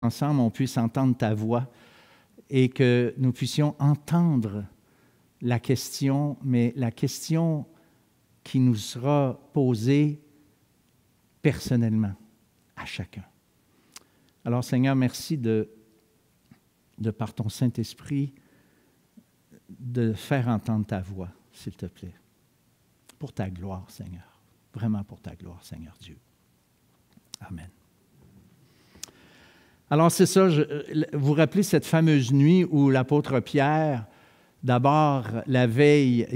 ensemble, on puisse entendre ta voix et que nous puissions entendre la question, mais la question qui nous sera posée personnellement à chacun. Alors, Seigneur, merci de par ton Saint-Esprit, de faire entendre ta voix, s'il te plaît, pour ta gloire, Seigneur. Vraiment pour ta gloire, Seigneur Dieu. Amen. Alors, c'est ça, vous vous rappelez cette fameuse nuit où l'apôtre Pierre, d'abord, la veille,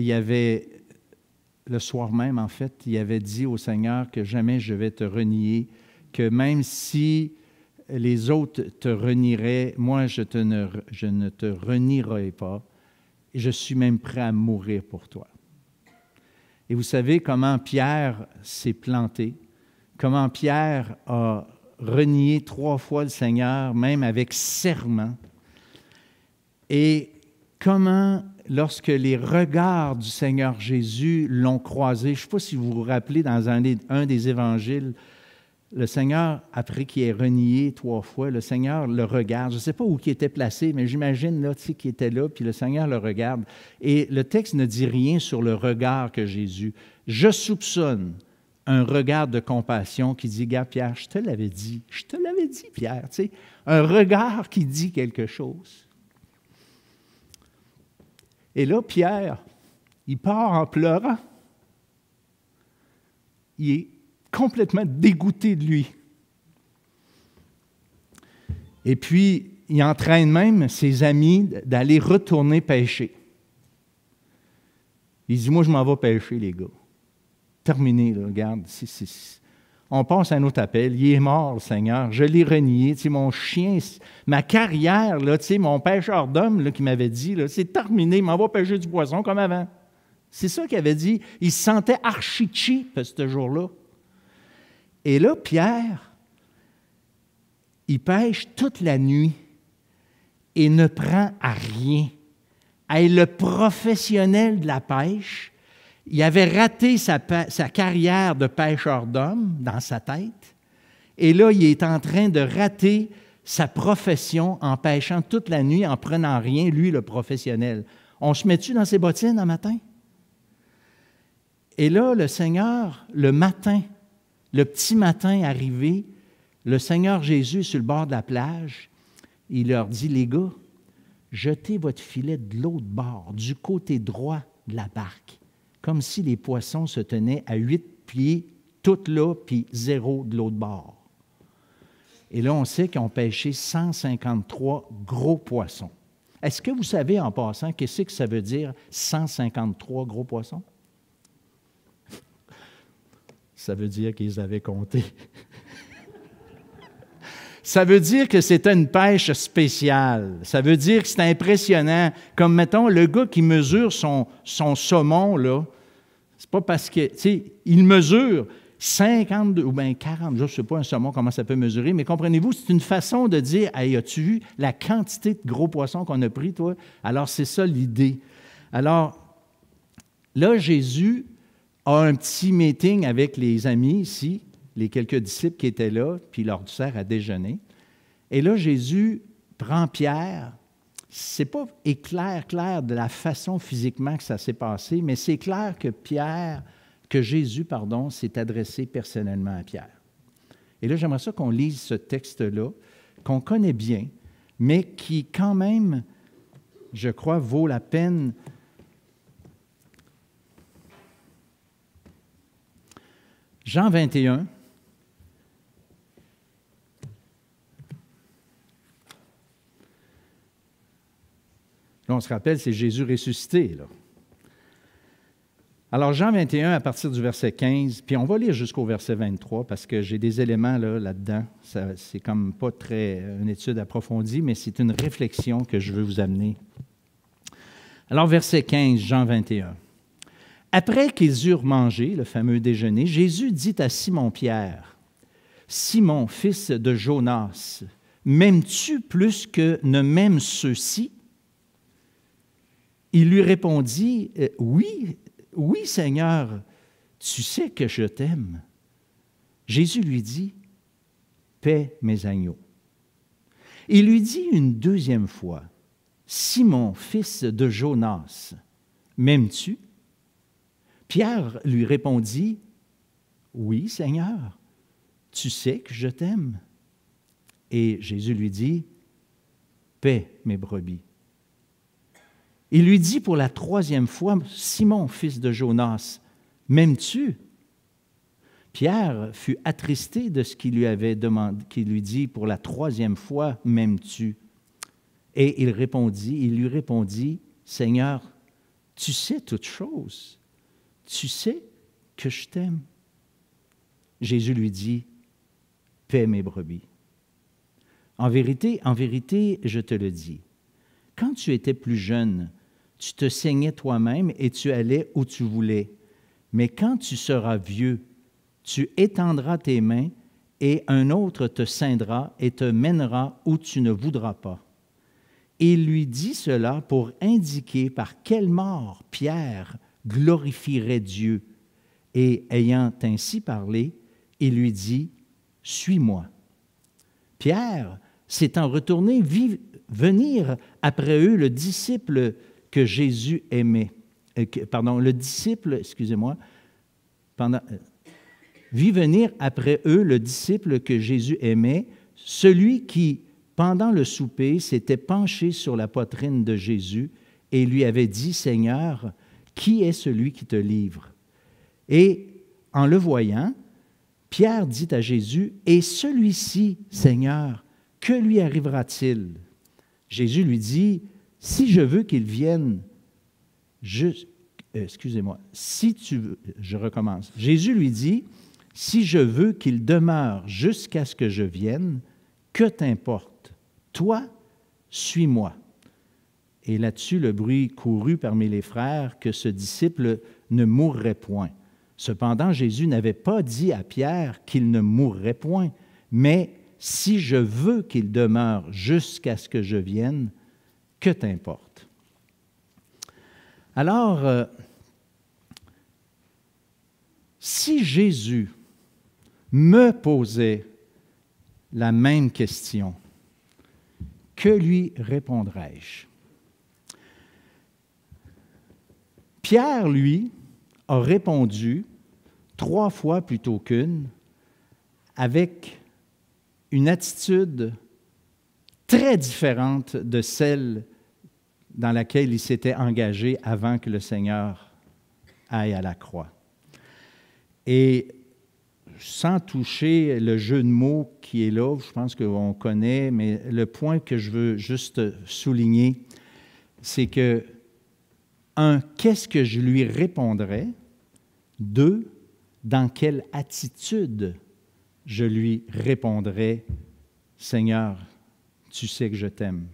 le soir même, en fait, il avait dit au Seigneur que jamais je vais te renier, que même si les autres te renieraient, moi, je ne te renierai pas. Je suis même prêt à mourir pour toi. Et vous savez comment Pierre s'est planté, comment Pierre a renié 3 fois le Seigneur, même avec serment. Et comment, lorsque les regards du Seigneur Jésus l'ont croisé, je ne sais pas si vous vous rappelez, dans un des évangiles, le Seigneur, après qu'il ait renié 3 fois, le Seigneur le regarde. Je ne sais pas où il était placé, mais j'imagine là, qu'il était là, puis le Seigneur le regarde. Et le texte ne dit rien sur le regard que Jésus. Je soupçonne un regard de compassion qui dit, « Gars, Pierre, je te l'avais dit, Pierre. » Tu sais, un regard qui dit quelque chose. Et là, Pierre, il part en pleurant. Il est complètement dégoûté de lui. Et puis, il entraîne même ses amis d'aller retourner pêcher. Il dit, moi, je m'en vais pêcher, les gars. Terminé, là, regarde. On passe à un autre appel. Il est mort, le Seigneur. Je l'ai renié. Tu sais, mon chien, ma carrière, là, tu sais, mon pêcheur d'hommes là, qui m'avait dit, là, c'est terminé, il m'en va pêcher du poisson comme avant. C'est ça qu'il avait dit. Il se sentait archi cheap ce jour-là. Et là, Pierre, il pêche toute la nuit et ne prend à rien. Et le professionnel de la pêche, il avait raté sa carrière de pêcheur d'hommes dans sa tête. Et là, il est en train de rater sa profession en pêchant toute la nuit, en prenant rien, lui, le professionnel. On se met-tu dans ses bottines un matin? Et là, le Seigneur, le matin, le petit matin arrivé, le Seigneur Jésus est sur le bord de la plage. Il leur dit, les gars, jetez votre filet de l'autre bord, du côté droit de la barque, comme si les poissons se tenaient à 8 pieds, toutes là, puis 0 de l'autre bord. Et là, on sait qu'ils ont pêché 153 gros poissons. Est-ce que vous savez, en passant, qu'est-ce que ça veut dire 153 gros poissons? Ça veut dire qu'ils avaient compté. Ça veut dire que c'était une pêche spéciale. Ça veut dire que c'est impressionnant. Comme, mettons, le gars qui mesure son saumon, là, c'est pas parce que, tu sais, il mesure 50 ou bien 40, je ne sais pas un saumon, comment ça peut mesurer, mais comprenez-vous, c'est une façon de dire, « Hey, as-tu vu la quantité de gros poissons qu'on a pris, toi? » Alors, c'est ça l'idée. Alors, là, Jésus a un petit meeting avec les amis ici, les quelques disciples qui étaient là, puis il leur sert à déjeuner. Et là, Jésus prend Pierre. Ce n'est pas clair de la façon physiquement que ça s'est passé, mais c'est clair que Jésus, s'est adressé personnellement à Pierre. Et là, j'aimerais ça qu'on lise ce texte-là, qu'on connaît bien, mais qui quand même, je crois, vaut la peine. Jean 21. Là, on se rappelle, c'est Jésus ressuscité, là. Alors, Jean 21, à partir du verset 15, puis on va lire jusqu'au verset 23, parce que j'ai des éléments là-dedans. C'est comme pas une étude approfondie, mais c'est une réflexion que je veux vous amener. Alors, verset 15, Jean 21. Après qu'ils eurent mangé, le fameux déjeuner, Jésus dit à Simon-Pierre, « Simon, fils de Jonas, m'aimes-tu plus que ne m'aiment ceux-ci? » Il lui répondit, « Oui, Seigneur, tu sais que je t'aime. » Jésus lui dit, « Paie mes agneaux. » Il lui dit une deuxième fois, « Simon, fils de Jonas, m'aimes-tu? » Pierre lui répondit, « Oui, Seigneur, tu sais que je t'aime. » Et Jésus lui dit, « Paie mes brebis. » Il lui dit pour la troisième fois, « Simon, fils de Jonas, m'aimes-tu? » Pierre fut attristé de ce qu'il lui avait demandé, qu'il lui dit pour la troisième fois, « M'aimes-tu? » Et il lui répondit, « Seigneur, tu sais toutes choses. Tu sais que je t'aime. » Jésus lui dit, « Paie mes brebis. » En vérité, je te le dis, quand tu étais plus jeune, tu te saignais toi-même et tu allais où tu voulais. Mais quand tu seras vieux, tu étendras tes mains et un autre te ceindra et te mènera où tu ne voudras pas. Et il lui dit cela pour indiquer par quelle mort Pierre glorifierait Dieu. Et ayant ainsi parlé, il lui dit, « Suis-moi. » Pierre, s'étant retourné, vit venir après eux le disciple que Jésus aimait. Vit venir après eux le disciple que Jésus aimait, celui qui, pendant le souper, s'était penché sur la poitrine de Jésus et lui avait dit, « Seigneur, qui est celui qui te livre? » Et en le voyant, Pierre dit à Jésus, « Et celui-ci, Seigneur, que lui arrivera-t-il? » Jésus lui dit, « Si je veux qu'il vienne, Jésus lui dit, « Si je veux qu'il demeure jusqu'à ce que je vienne, que t'importe? Toi, suis-moi. » Et là-dessus, le bruit courut parmi les frères que ce disciple ne mourrait point. Cependant, Jésus n'avait pas dit à Pierre qu'il ne mourrait point, mais « Si je veux qu'il demeure jusqu'à ce que je vienne, que t'importe? » Alors, si Jésus me posait la même question, que lui répondrais-je? Pierre, lui, a répondu 3 fois plutôt qu'une, avec une attitude très différente de celle dans laquelle il s'était engagé avant que le Seigneur aille à la croix. Et sans toucher le jeu de mots qui est là, je pense qu'on connaît, mais le point que je veux juste souligner, c'est que, 1, qu'est-ce que je lui répondrais? 2, dans quelle attitude je lui répondrais, « Seigneur, tu sais que je t'aime. »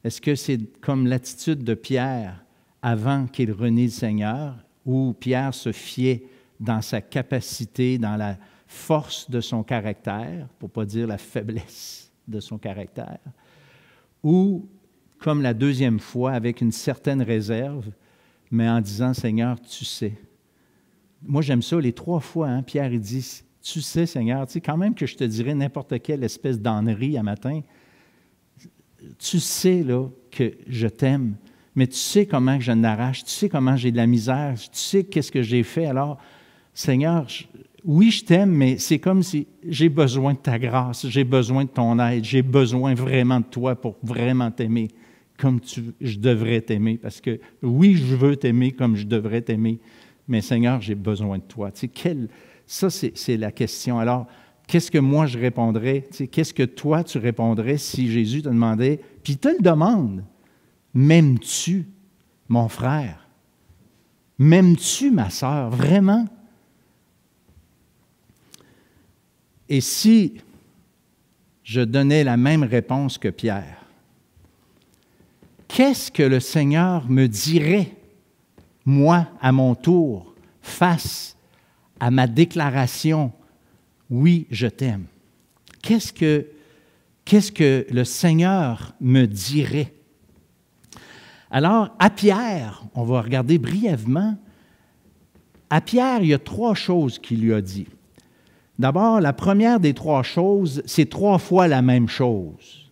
Est-ce que c'est comme l'attitude de Pierre avant qu'il renie le Seigneur, où Pierre se fiait dans sa capacité, dans la force de son caractère, pour ne pas dire la faiblesse de son caractère, ou comme la deuxième fois, avec une certaine réserve, mais en disant, « Seigneur, tu sais. » Moi, j'aime ça, les 3 fois, Pierre, il dit, « Tu sais, Seigneur, tu sais, quand même que je te dirais n'importe quelle espèce d'ânerie à matin, tu sais là, que je t'aime, mais tu sais comment que je n'arrache, tu sais comment j'ai de la misère, tu sais qu'est-ce que j'ai fait. Alors, Seigneur, oui, je t'aime, mais c'est comme si j'ai besoin de ta grâce, j'ai besoin de ton aide, j'ai besoin vraiment de toi pour vraiment t'aimer comme je devrais t'aimer, parce que oui, je veux t'aimer comme je devrais t'aimer, mais Seigneur, j'ai besoin de toi. Tu sais, ça, c'est la question. Alors, qu'est-ce que moi je répondrais? Tu sais, qu'est-ce que toi tu répondrais si Jésus te demandait, puis il te le demande, « M'aimes-tu, mon frère? M'aimes-tu, ma sœur? Vraiment? » Et si je donnais la même réponse que Pierre, qu'est-ce que le Seigneur me dirait, moi, à mon tour, face à ma déclaration, « Oui, je t'aime. » Qu'est-ce que le Seigneur me dirait? Alors, à Pierre, on va regarder brièvement, à Pierre, il y a 3 choses qu'il lui a dit. D'abord, la première des 3 choses, c'est 3 fois la même chose.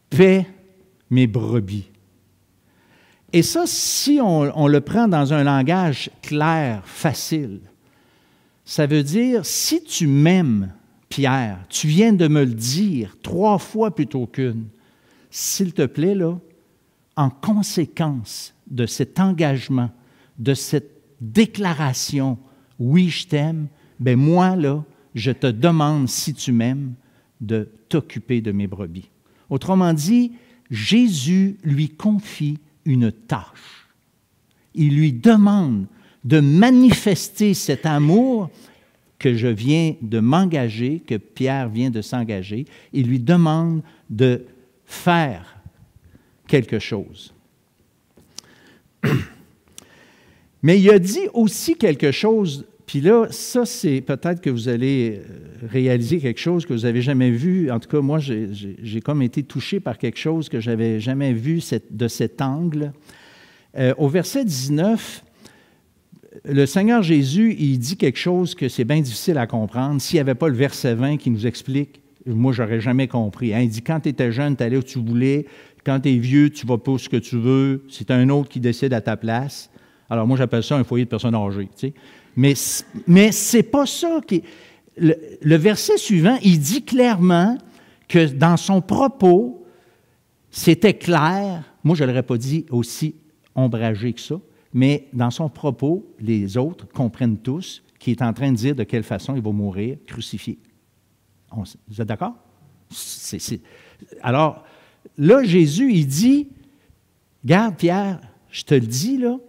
paie mes brebis. Et ça, si on le prend dans un langage clair, facile, ça veut dire, si tu m'aimes, Pierre, tu viens de me le dire 3 fois plutôt qu'une, s'il te plaît, là, en conséquence de cet engagement, de cette déclaration, oui, je t'aime, bien moi, là, je te demande, si tu m'aimes, de t'occuper de mes brebis. Autrement dit, Jésus lui confie une tâche. Il lui demande de manifester cet amour que je viens de m'engager, que Pierre vient de s'engager. Il lui demande de faire quelque chose. Mais il a dit aussi quelque chose, puis là, ça, c'est peut-être que vous allez réaliser quelque chose que vous n'avez jamais vu. En tout cas, moi, j'ai comme été touché par quelque chose que je n'avais jamais vu de cet angle. Au verset 19, le Seigneur Jésus, il dit quelque chose que c'est bien difficile à comprendre. S'il n'y avait pas le verset 20 qui nous explique, moi, je n'aurais jamais compris. Hein? Il dit, quand tu étais jeune, tu allais où tu voulais. Quand tu es vieux, tu vas pas où ce que tu veux. C'est un autre qui décide à ta place. Alors, moi, j'appelle ça un foyer de personnes âgées. Tu sais. Mais ce n'est pas ça. Le verset suivant, il dit clairement que dans son propos, c'était clair. Moi, je ne l'aurais pas dit aussi ombragé que ça. Mais dans son propos, les autres comprennent tous qu'il est en train de dire de quelle façon il va mourir crucifié. Vous êtes d'accord? Alors, là, Jésus, il dit, « Regarde, Pierre, je te le dis, là,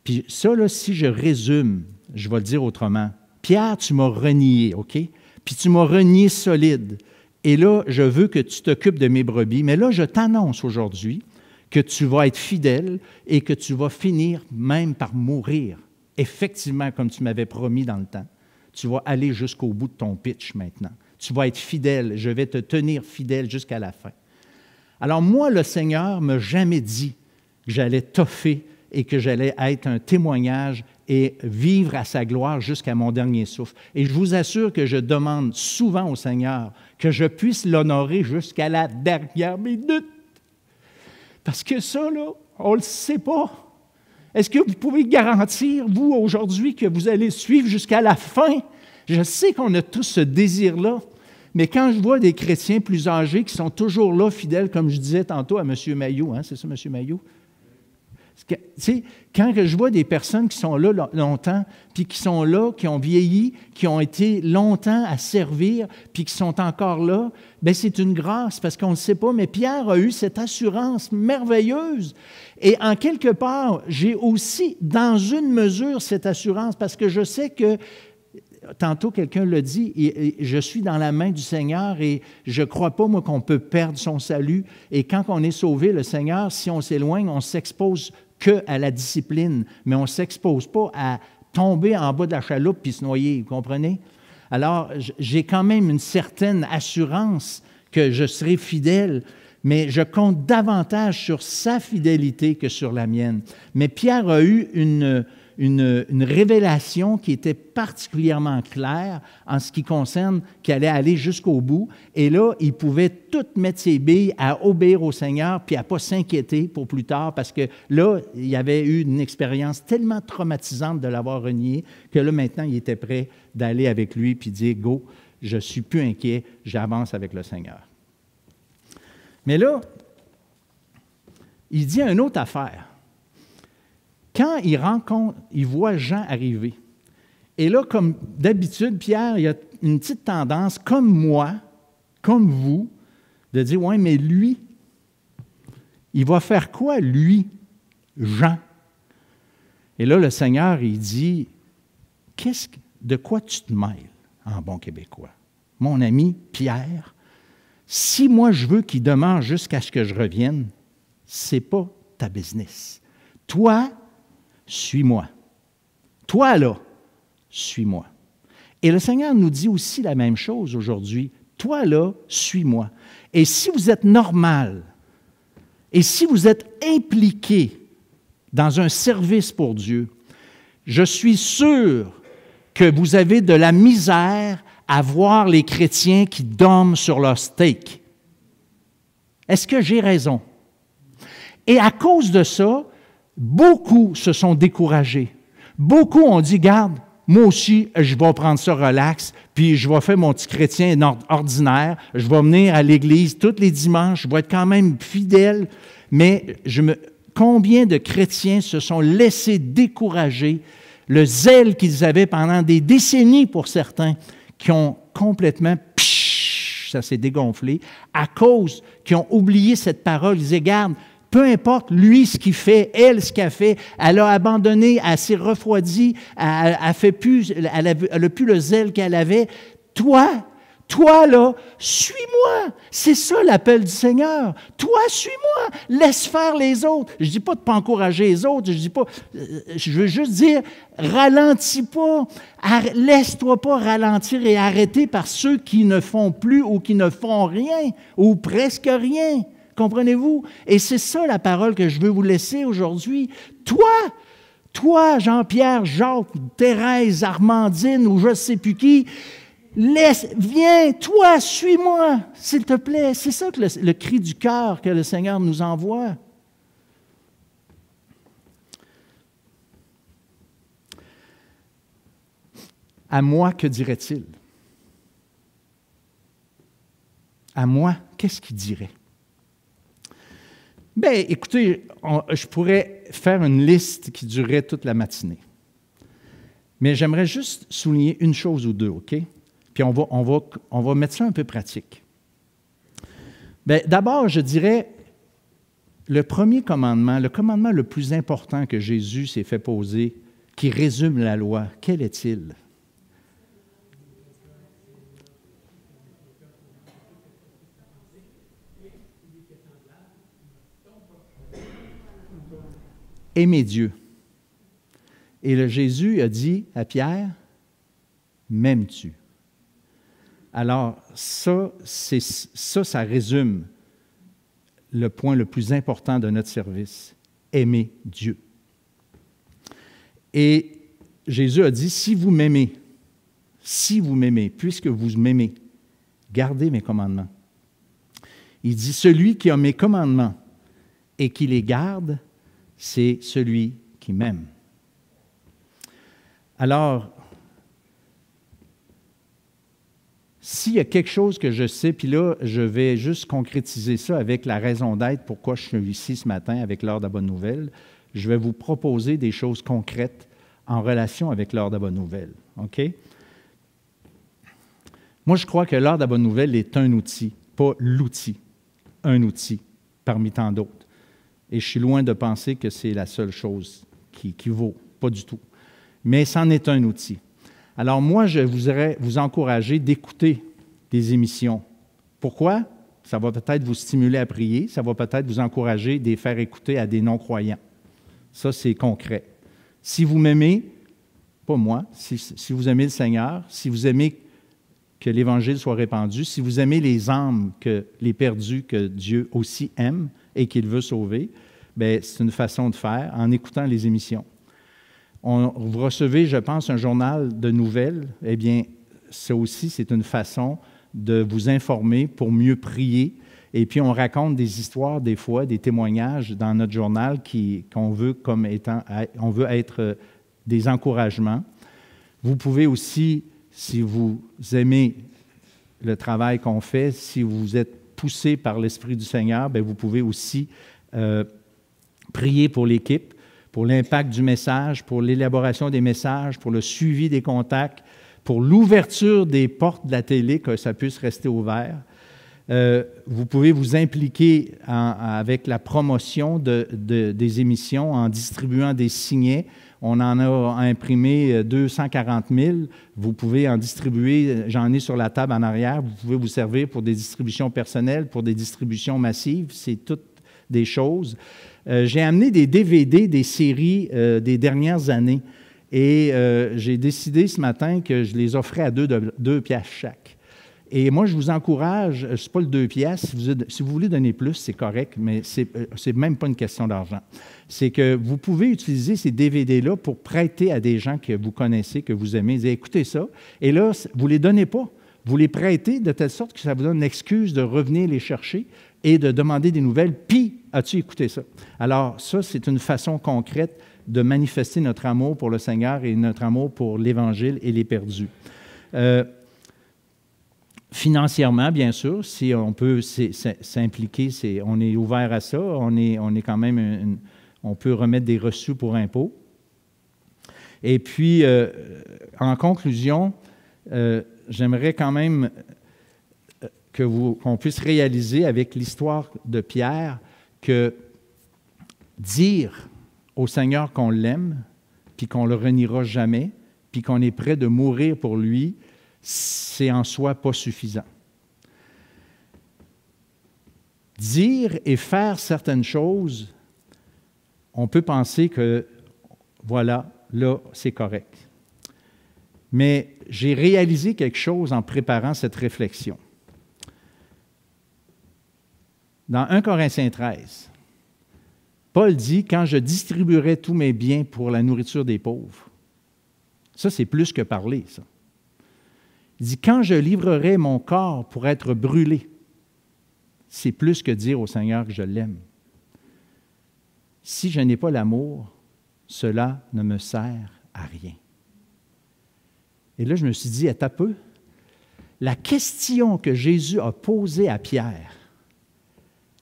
puis ça, là, si je résume, je vais le dire autrement. Pierre, tu m'as renié, OK? Puis tu m'as renié solide. Et là, je veux que tu t'occupes de mes brebis. Mais là, je t'annonce aujourd'hui que tu vas être fidèle et que tu vas finir même par mourir. Effectivement, comme tu m'avais promis dans le temps. Tu vas aller jusqu'au bout de ton pitch maintenant. Tu vas être fidèle. Je vais te tenir fidèle jusqu'à la fin. » Alors moi, le Seigneur ne m'a jamais dit que j'allais toffer et que j'allais être un témoignage et vivre à sa gloire jusqu'à mon dernier souffle. Et je vous assure que je demande souvent au Seigneur que je puisse l'honorer jusqu'à la dernière minute. Parce que ça, là, on ne le sait pas. Est-ce que vous pouvez garantir, vous, aujourd'hui, que vous allez suivre jusqu'à la fin? Je sais qu'on a tous ce désir-là, mais quand je vois des chrétiens plus âgés qui sont toujours là, fidèles, comme je disais tantôt à M. Maillot, hein, c'est ça, M. Maillot? Tu sais, quand je vois des personnes qui sont là longtemps, puis qui sont là, qui ont vieilli, qui ont été longtemps à servir, puis qui sont encore là, bien, c'est une grâce, parce qu'on ne sait pas, mais Pierre a eu cette assurance merveilleuse. Et en quelque part, j'ai aussi, dans une mesure, cette assurance, parce que je sais que, tantôt quelqu'un l'a dit, je suis dans la main du Seigneur et je ne crois pas, moi, qu'on peut perdre son salut. Et quand on est sauvé, le Seigneur, si on s'éloigne, on s'expose qu'à la discipline, mais on ne s'expose pas à tomber en bas de la chaloupe puis se noyer, vous comprenez? Alors, j'ai quand même une certaine assurance que je serai fidèle, mais je compte davantage sur sa fidélité que sur la mienne. Mais Pierre a eu une révélation qui était particulièrement claire en ce qui concerne qu'il allait aller jusqu'au bout. Et là, il pouvait tout mettre ses billes à obéir au Seigneur puis à ne pas s'inquiéter pour plus tard parce que là, il avait eu une expérience tellement traumatisante de l'avoir renié que là, maintenant, il était prêt d'aller avec lui puis dire « Go, je ne suis plus inquiet, j'avance avec le Seigneur. » Mais là, il dit une autre affaire. Quand il voit Jean arriver, et là, comme d'habitude, Pierre, il a une petite tendance, comme moi, comme vous, de dire, « Ouais, mais lui, il va faire quoi, lui, Jean? » Et là, le Seigneur, il dit, « De quoi tu te mêles, en bon québécois? Mon ami Pierre, si moi je veux qu'il demeure jusqu'à ce que je revienne, ce n'est pas ta business. Toi, suis-moi. Toi, là, suis-moi. » Et le Seigneur nous dit aussi la même chose aujourd'hui. Toi, là, suis-moi. Et si vous êtes normal, et si vous êtes impliqué dans un service pour Dieu, je suis sûr que vous avez de la misère à voir les chrétiens qui dorment sur leur steak. Est-ce que j'ai raison? Et à cause de ça, beaucoup se sont découragés. Beaucoup ont dit, garde, moi aussi, je vais prendre ça relax, puis je vais faire mon petit chrétien ordinaire, je vais venir à l'église tous les dimanches, je vais être quand même fidèle, mais combien de chrétiens se sont laissés décourager, le zèle qu'ils avaient pendant des décennies pour certains, qui ont complètement, ça s'est dégonflé, à cause qu'ils ont oublié cette parole. Ils disaient, garde, peu importe, lui, ce qu'il fait, elle, ce qu'elle fait, elle a abandonné, elle s'est refroidie, elle n'a plus le zèle qu'elle avait. Toi, là, suis-moi. C'est ça l'appel du Seigneur. Toi, suis-moi. Laisse faire les autres. Je ne dis pas de ne pas encourager les autres. Je veux juste dire, ralentis pas. Laisse-toi pas ralentir et arrêter par ceux qui ne font plus ou qui ne font rien ou presque rien. Comprenez-vous? Et c'est ça la parole que je veux vous laisser aujourd'hui. Toi, Jean-Pierre, Jacques, Thérèse, Armandine ou je ne sais plus qui, viens, toi, suis-moi, s'il te plaît. C'est ça que le cri du cœur que le Seigneur nous envoie. À moi, que dirait-il? À moi, qu'est-ce qu'il dirait? Bien, écoutez, je pourrais faire une liste qui durerait toute la matinée. Mais j'aimerais juste souligner une chose ou deux, OK? Puis on va mettre ça un peu pratique. Bien, d'abord, je dirais, le premier commandement, le commandement le plus important que Jésus s'est fait poser, qui résume la loi, quel est-il? Aimer Dieu. Et Jésus a dit à Pierre, m'aimes-tu? Alors, ça résume le point le plus important de notre service, aimer Dieu. Et Jésus a dit, si vous m'aimez, puisque vous m'aimez, gardez mes commandements. Il dit, celui qui a mes commandements et qui les garde, c'est celui qui m'aime. Alors, s'il y a quelque chose que je sais, puis là, je vais juste concrétiser ça avec la raison d'être, pourquoi je suis ici ce matin avec l'heure de la bonne nouvelle, je vais vous proposer des choses concrètes en relation avec l'heure de la bonne nouvelle. OK? Moi, je crois que l'heure de la bonne nouvelle est un outil, pas l'outil, un outil parmi tant d'autres. Et je suis loin de penser que c'est la seule chose qui vaut, pas du tout. Mais c'en est un outil. Alors moi, je voudrais vous encourager d'écouter des émissions. Pourquoi? Ça va peut-être vous stimuler à prier, ça va peut-être vous encourager de les faire écouter à des non-croyants. Ça, c'est concret. Si vous m'aimez, pas moi, si vous aimez le Seigneur, si vous aimez que l'Évangile soit répandu, si vous aimez les âmes, les perdus que Dieu aussi aime et qu'il veut sauver, bien, c'est une façon de faire en écoutant les émissions. Vous recevez, je pense, un journal de nouvelles. Eh bien, ça aussi, c'est une façon de vous informer pour mieux prier. Et puis, on raconte des histoires, des fois, des témoignages dans notre journal qu'on veut on veut être des encouragements. Vous pouvez aussi, si vous aimez le travail qu'on fait, si vous êtes poussé par l'Esprit du Seigneur, bien, vous pouvez aussi prier pour l'équipe, pour l'impact du message, pour l'élaboration des messages, pour le suivi des contacts, pour l'ouverture des portes de la télé, que ça puisse rester ouvert. Vous pouvez vous impliquer avec la promotion des émissions en distribuant des signets. On en a imprimé 240 000. Vous pouvez en distribuer, j'en ai sur la table en arrière. Vous pouvez vous servir pour des distributions personnelles, pour des distributions massives. C'est toutes des choses. J'ai amené des DVD, des séries des dernières années. Et j'ai décidé ce matin que je les offrais à 2 piastres chaque. Et moi, je vous encourage, ce n'est pas le 2 piastres, si vous voulez donner plus, c'est correct, mais ce n'est même pas une question d'argent. C'est que vous pouvez utiliser ces DVD-là pour prêter à des gens que vous connaissez, que vous aimez. Écoutez ça. Et là, vous ne les donnez pas. vous les prêtez de telle sorte que ça vous donne une excuse de revenir les chercher et de demander des nouvelles. Puis, as-tu écouté ça? Alors, ça, c'est une façon concrète de manifester notre amour pour le Seigneur et notre amour pour l'Évangile et les perdus. Financièrement, bien sûr, si on peut s'impliquer, on est ouvert à ça, on est quand même, on peut remettre des reçus pour impôts. Et puis, en conclusion, j'aimerais quand même qu'on puisse réaliser avec l'histoire de Pierre que dire au Seigneur qu'on l'aime, puis qu'on ne le reniera jamais, puis qu'on est prêt de mourir pour lui, c'est en soi pas suffisant. Dire et faire certaines choses, on peut penser que, voilà, là, c'est correct. Mais j'ai réalisé quelque chose en préparant cette réflexion. Dans 1 Corinthiens 13, Paul dit « Quand je distribuerai tous mes biens pour la nourriture des pauvres », ça, c'est plus que parler, ça. Il dit « Quand je livrerai mon corps pour être brûlé », c'est plus que dire au Seigneur que je l'aime. Si je n'ai pas l'amour, cela ne me sert à rien. Et là, je me suis dit, attends un peu, la question que Jésus a posée à Pierre,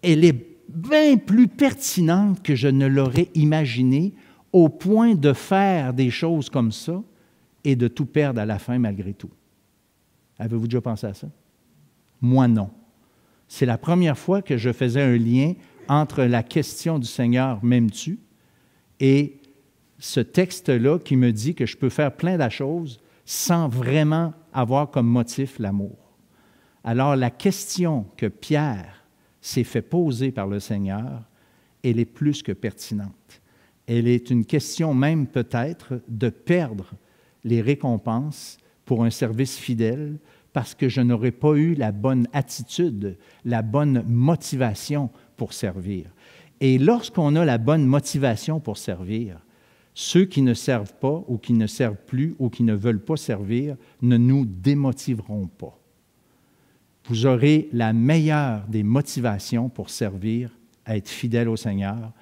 elle est bien plus pertinente que je ne l'aurais imaginé, au point de faire des choses comme ça et de tout perdre à la fin malgré tout. Avez-vous déjà pensé à ça? Moi, non. C'est la première fois que je faisais un lien entre la question du Seigneur « m'aimes-tu » et ce texte-là qui me dit que je peux faire plein de choses sans vraiment avoir comme motif l'amour. Alors, la question que Pierre s'est fait poser par le Seigneur, elle est plus que pertinente. Elle est une question même peut-être de perdre les récompenses pour un service fidèle parce que je n'aurais pas eu la bonne attitude, la bonne motivation pour servir. Et lorsqu'on a la bonne motivation pour servir, ceux qui ne servent pas ou qui ne servent plus ou qui ne veulent pas servir ne nous démotiveront pas. Vous aurez la meilleure des motivations pour servir, à être fidèle au Seigneur,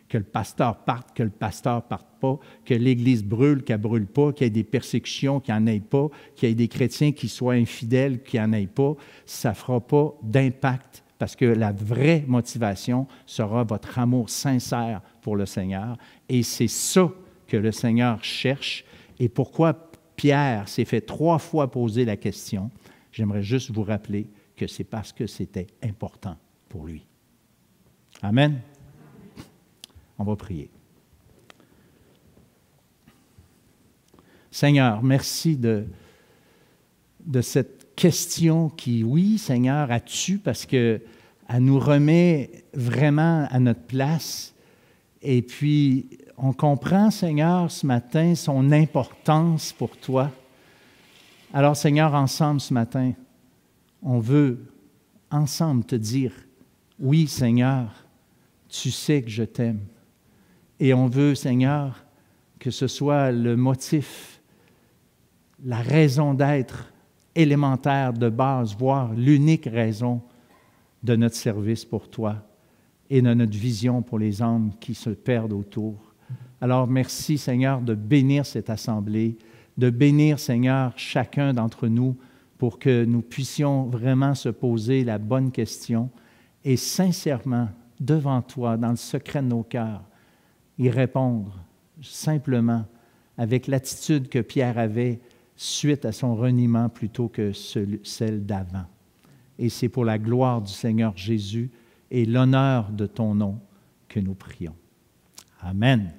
que le pasteur parte, que le pasteur ne parte pas, que l'Église brûle, qu'elle ne brûle pas, qu'il y ait des persécutions, qu'il n'y en ait pas, qu'il y ait des chrétiens qui soient infidèles, qu'il n'y en ait pas, ça ne fera pas d'impact parce que la vraie motivation sera votre amour sincère pour le Seigneur. Et c'est ça que le Seigneur cherche. Et pourquoi Pierre s'est fait 3 fois poser la question, j'aimerais juste vous rappeler que c'est parce que c'était important pour lui. Amen. On va prier. Seigneur, merci de cette question qui, oui, Seigneur, as-tu, parce qu'elle nous remet vraiment à notre place. Et puis, on comprend, Seigneur, ce matin, son importance pour toi. Alors, Seigneur, ensemble ce matin, on veut ensemble te dire, oui, Seigneur, tu sais que je t'aime. Et on veut, Seigneur, que ce soit le motif, la raison d'être élémentaire de base, voire l'unique raison de notre service pour toi et de notre vision pour les âmes qui se perdent autour. Alors, merci, Seigneur, de bénir cette assemblée, de bénir, Seigneur, chacun d'entre nous pour que nous puissions vraiment se poser la bonne question et sincèrement, devant toi, dans le secret de nos cœurs, y répondre simplement avec l'attitude que Pierre avait suite à son reniement plutôt que celle d'avant. Et c'est pour la gloire du Seigneur Jésus et l'honneur de ton nom que nous prions. Amen.